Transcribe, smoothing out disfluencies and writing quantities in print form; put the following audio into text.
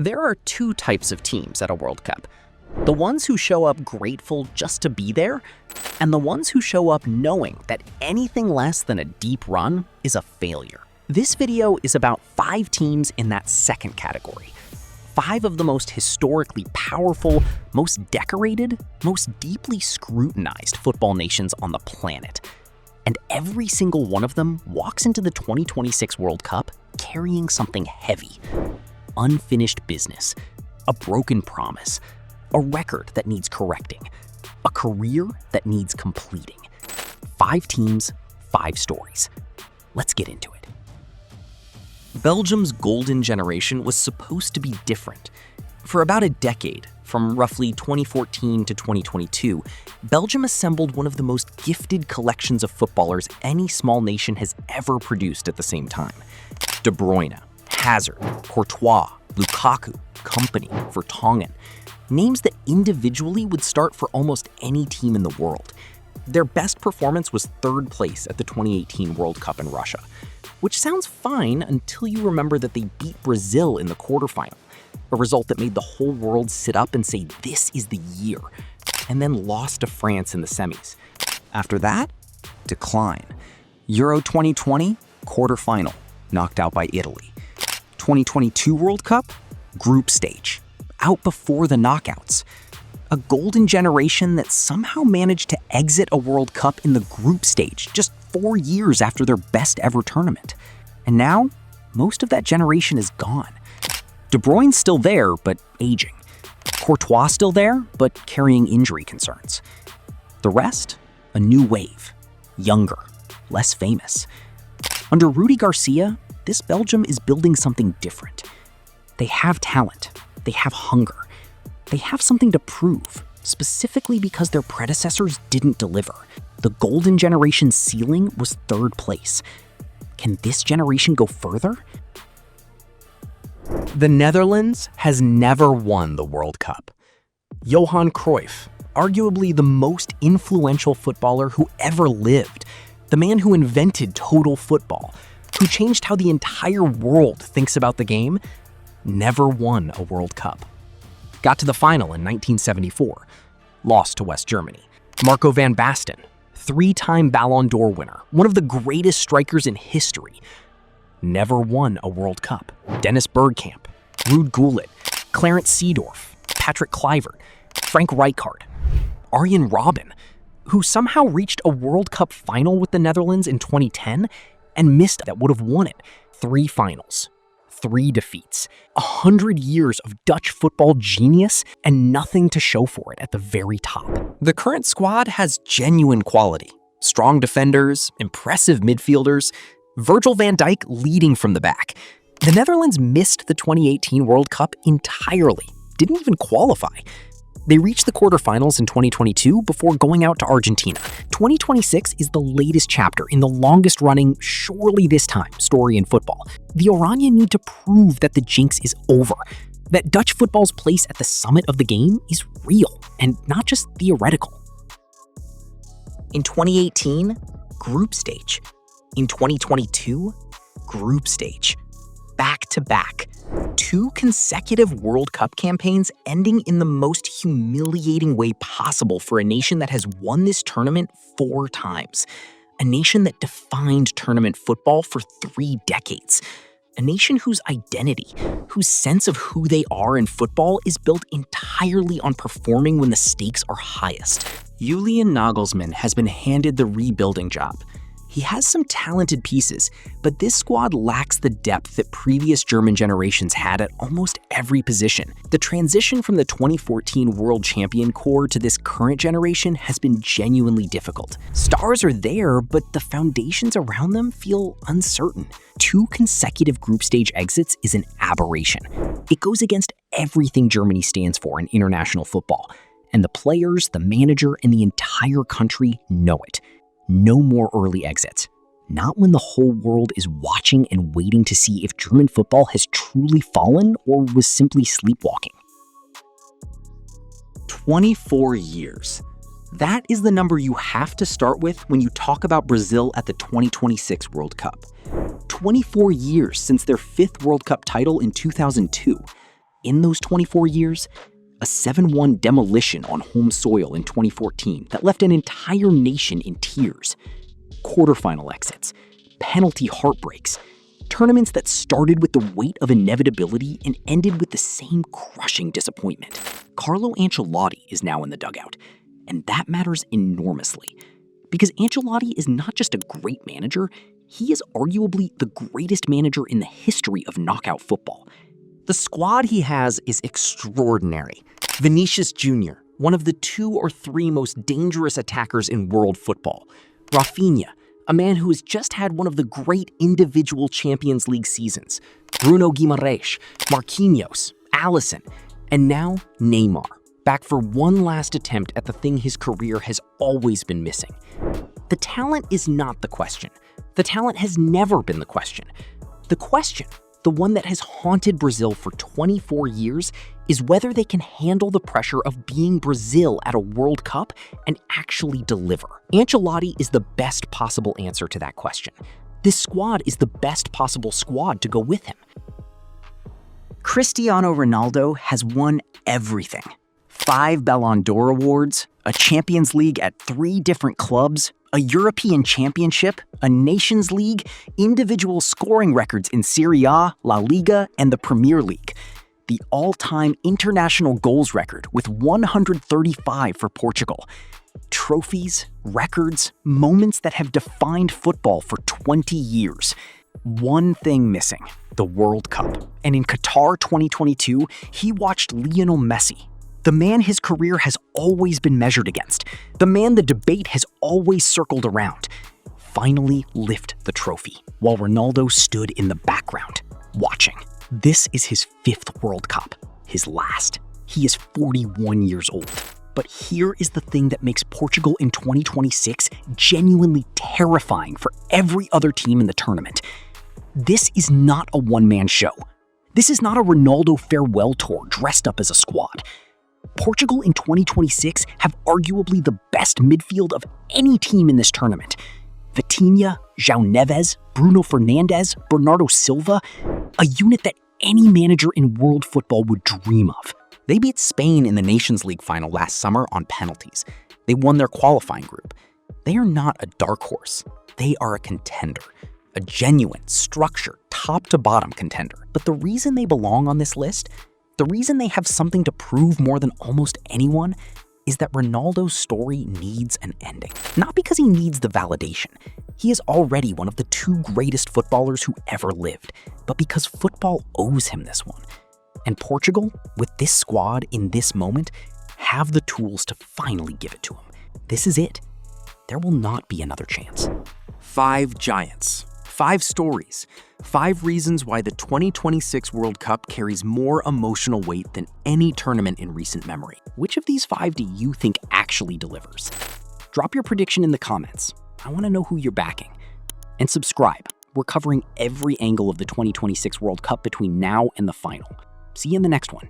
There are two types of teams at a World Cup. The ones who show up grateful just to be there, and the ones who show up knowing that anything less than a deep run is a failure. This video is about 5 teams in that second category. 5 of the most historically powerful, most decorated, most deeply scrutinized football nations on the planet. And every single one of them walks into the 2026 World Cup carrying something heavy. Unfinished business, a broken promise, a record that needs correcting, a career that needs completing. 5 teams, 5 stories. Let's get into it. Belgium's golden generation was supposed to be different. For about a decade, from roughly 2014 to 2022, Belgium assembled one of the most gifted collections of footballers any small nation has ever produced at the same time. De Bruyne, Hazard, Courtois, Lukaku, Kompany, Vertonghen. Names that individually would start for almost any team in the world. Their best performance was 3rd place at the 2018 World Cup in Russia, which sounds fine until you remember that they beat Brazil in the quarterfinal, a result that made the whole world sit up and say this is the year, and then lost to France in the semis. After that, decline. Euro 2020, quarterfinal, knocked out by Italy. 2022 World Cup, group stage, out before the knockouts. A golden generation that somehow managed to exit a World Cup in the group stage just 4 years after their best ever tournament. And now, most of that generation is gone. De Bruyne's still there, but aging. Courtois still there, but carrying injury concerns. The rest, a new wave, younger, less famous. Under Rudi Garcia, this Belgium is building something different. They have talent, they have hunger, they have something to prove, specifically because their predecessors didn't deliver. The golden generation's ceiling was 3rd place. Can this generation go further? The Netherlands has never won the World Cup. Johan Cruyff, arguably the most influential footballer who ever lived, the man who invented total football, who changed how the entire world thinks about the game, never won a World Cup. Got to the final in 1974, lost to West Germany. Marco van Basten, 3-time Ballon d'Or winner, one of the greatest strikers in history, never won a World Cup. Dennis Bergkamp, Ruud Gullit, Clarence Seedorf, Patrick Kluivert, Frank Rijkaard, Arjen Robben, who somehow reached a World Cup final with the Netherlands in 2010 and missed that would have won it. 3 finals, 3 defeats, 100 years of Dutch football genius, and nothing to show for it at the very top. The current squad has genuine quality. Strong defenders, impressive midfielders, Virgil van Dijk leading from the back. The Netherlands missed the 2018 World Cup entirely, didn't even qualify. They reached the quarterfinals in 2022 before going out to Argentina. 2026 is the latest chapter in the longest-running, surely this time, story in football. The Oranje need to prove that the jinx is over, that Dutch football's place at the summit of the game is real and not just theoretical. In 2018, group stage. In 2022, group stage. Back-to-back. 2 consecutive World Cup campaigns ending in the most humiliating way possible for a nation that has won this tournament 4 times. A nation that defined tournament football for 3 decades. A nation whose identity, whose sense of who they are in football is built entirely on performing when the stakes are highest. Julian Nagelsmann has been handed the rebuilding job. He has some talented pieces, but this squad lacks the depth that previous German generations had at almost every position. The transition from the 2014 world champion core to this current generation has been genuinely difficult. Stars are there, but the foundations around them feel uncertain. 2 consecutive group stage exits is an aberration. It goes against everything Germany stands for in international football, and the players, the manager, and the entire country know it. No more early exits. Not when the whole world is watching and waiting to see if German football has truly fallen or was simply sleepwalking. 24 years. That is the number you have to start with when you talk about Brazil at the 2026 World Cup. 24 years since their 5th World Cup title in 2002. In those 24 years, a 7-1 demolition on home soil in 2014 that left an entire nation in tears, quarterfinal exits, penalty heartbreaks, tournaments that started with the weight of inevitability and ended with the same crushing disappointment. Carlo Ancelotti is now in the dugout, and that matters enormously. Because Ancelotti is not just a great manager, he is arguably the greatest manager in the history of knockout football. The squad he has is extraordinary. Vinicius Jr., one of the 2 or 3 most dangerous attackers in world football. Rafinha, a man who has just had one of the great individual Champions League seasons. Bruno Guimaraes, Marquinhos, Alisson, and now Neymar, back for one last attempt at the thing his career has always been missing. The talent is not the question. The talent has never been the question. The question, the one that has haunted Brazil for 24 years, is whether they can handle the pressure of being Brazil at a World Cup and actually deliver. Ancelotti is the best possible answer to that question. This squad is the best possible squad to go with him. Cristiano Ronaldo has won everything. 5 Ballon d'Or awards, a Champions League at 3 different clubs, a European Championship, a Nations League, individual scoring records in Serie A, La Liga, and the Premier League. The all-time international goals record with 135 for Portugal. Trophies, records, moments that have defined football for 20 years. One thing missing, the World Cup. And in Qatar 2022, he watched Lionel Messi, the man his career has always been measured against, the man the debate has always circled around, finally lift the trophy, while Ronaldo stood in the background, watching. This is his 5th World Cup, his last. He is 41 years old. But here is the thing that makes Portugal in 2026 genuinely terrifying for every other team in the tournament. This is not a one-man show. This is not a Ronaldo farewell tour dressed up as a squad. Portugal in 2026 have arguably the best midfield of any team in this tournament. Vitinha, João Neves, Bruno Fernandes, Bernardo Silva, a unit that any manager in world football would dream of. They beat Spain in the Nations League final last summer on penalties. They won their qualifying group. They are not a dark horse. They are a contender, a genuine, structured, top-to-bottom contender. But the reason they belong on this list, the reason they have something to prove more than almost anyone, is that Ronaldo's story needs an ending. Not because he needs the validation. He is already one of the 2 greatest footballers who ever lived, but because football owes him this one. And Portugal, with this squad in this moment, have the tools to finally give it to him. This is it. There will not be another chance. 5 giants, 5 stories, 5 reasons why the 2026 World Cup carries more emotional weight than any tournament in recent memory. Which of these 5 do you think actually delivers? Drop your prediction in the comments. I want to know who you're backing. And subscribe. We're covering every angle of the 2026 World Cup between now and the final. See you in the next one.